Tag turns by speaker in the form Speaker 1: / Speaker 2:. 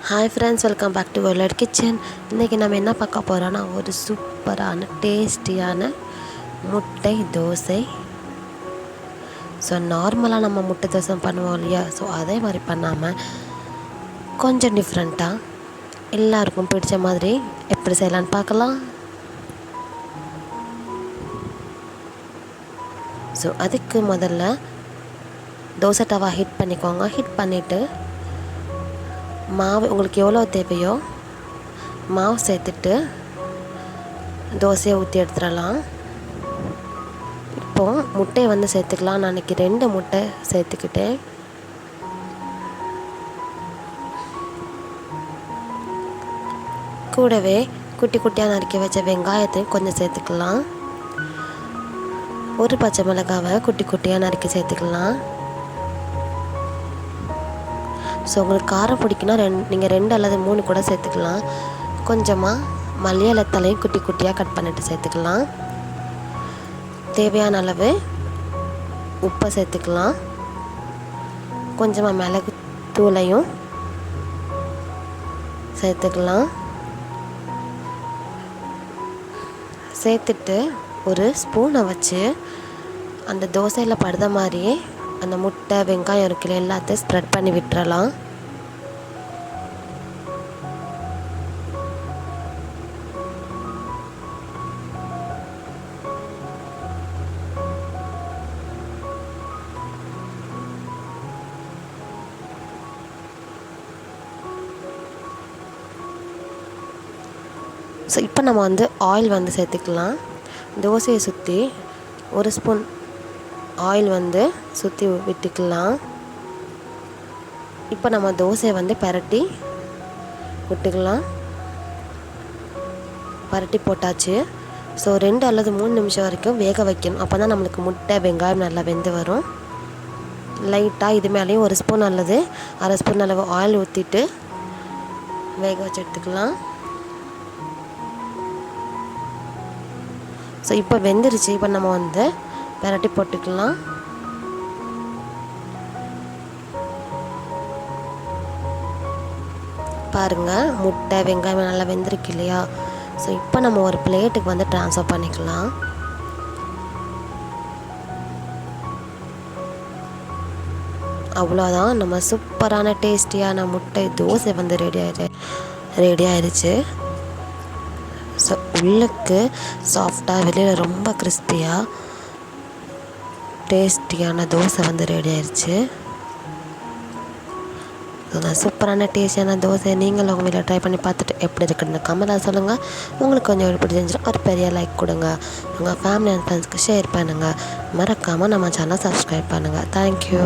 Speaker 1: Hi friends, welcome back to World Kitchen. இன்றைக்கி நம்ம என்ன பார்க்க போகிறோன்னா ஒரு சூப்பரான டேஸ்டியான முட்டை தோசை. ஸோ நார்மலாக நம்ம முட்டை தோசை பண்ணுவோம் இல்லையா, ஸோ அதே மாதிரி பண்ணாமல் கொஞ்சம் டிஃப்ரெண்ட்டாக எல்லாருக்கும் பிடிச்ச மாதிரி எப்படி செய்யலான்னு பார்க்கலாம். ஸோ அதுக்கு முதல்ல தோசை தவா ஹீட் பண்ணிக்கோங்க. ஹீட் பண்ணிவிட்டு மாவு உங்களுக்கு எவ்வளோ தேவையோ மாவு சேர்த்துட்டு தோசையை ஊற்றி எடுத்துடலாம். இப்போது முட்டையை வந்து சேர்த்துக்கலாம். நான் இன்றைக்கி 2 முட்டை சேர்த்துக்கிட்டேன். கூடவே குட்டி குட்டியாக நறுக்கி வச்ச வெங்காயத்தையும் கொஞ்சம் சேர்த்துக்கலாம். ஒரு பச்சை மிளகாவை குட்டி குட்டியாக நறுக்கி சேர்த்துக்கலாம். ஸோ உங்களுக்கு காரம் பிடிக்குன்னா நீங்கள் 2 அல்லது 3 கூட சேர்த்துக்கலாம். கொஞ்சமாக மல்லியலத்தலையும் குட்டி குட்டியாக கட் பண்ணிவிட்டு சேர்த்துக்கலாம். தேவையான அளவு உப்பை சேர்த்துக்கலாம். கொஞ்சமாக மிளகு தூளையும் சேர்த்துக்கலாம். சேர்த்துட்டு ஒரு ஸ்பூனை வச்சு அந்த தோசையில் படுற மாதிரியே அந்த முட்டை வெங்காயம் இருக்குல்ல எல்லாத்தையும் ஸ்ப்ரெட் பண்ணி விட்டுறலாம். ஸோ இப்போ நம்ம வந்து ஆயில் வந்து சேர்த்துக்கலாம். தோசையை சுற்றி ஒரு ஸ்பூன் ஆயில் வந்து சுற்றி விட்டுக்கலாம். இப்போ நம்ம தோசையை வந்து பரட்டி விட்டுக்கலாம். பரட்டி போட்டாச்சு. ஸோ 2 அல்லது 3 நிமிஷம் வரைக்கும் வேக வைக்கணும். அப்போ தான் நம்மளுக்கு முட்டை வெங்காயம் நல்லா வெந்து வரும். லைட்டாக இது மேலேயும் 1 ஸ்பூன் அல்லது அரை ஸ்பூன் அளவு ஆயில் ஊற்றிட்டு வேக வச்சு எடுத்துக்கலாம். ஸோ இப்போ வெந்துருச்சு. இப்போ நம்ம வந்து பரட்டி போட்டுக்கலாம். பாருங்கள், முட்டை வெங்காயம் நல்லா வெந்திருக்கு இல்லையா. ஸோ இப்போ நம்ம ஒரு பிளேட்டுக்கு வந்து ட்ரான்ஸ்ஃபர் பண்ணிக்கலாம். அவ்வளோதான், நம்ம சூப்பரான டேஸ்டியான முட்டை தோசை வந்து ரெடி ஆயிடுச்சு. ஸோ உள்ளுக்கு சாஃப்டாக வெளியில் ரொம்ப கிறிஸ்பியாக டேஸ்டியான தோசை வந்து ரெடி ஆயிடுச்சு. சூப்பரான டேஸ்டியான தோசை நீங்களும் உங்கள் வீட்டில் ட்ரை பண்ணி பார்த்துட்டு எப்படி இருக்குன்னு கமெண்ட்டில் சொல்லுங்கள். உங்களுக்கு கொஞ்சம் எப்படி செஞ்சிடும் ஒரு பெரிய லைக் கொடுங்க. உங்கள் ஃபேமிலி அண்ட் ஃப்ரெண்ட்ஸ்க்கு ஷேர் பண்ணுங்கள். மறக்காமல் நம்ம சேனலை சப்ஸ்கிரைப் பண்ணுங்கள். தேங்க்யூ.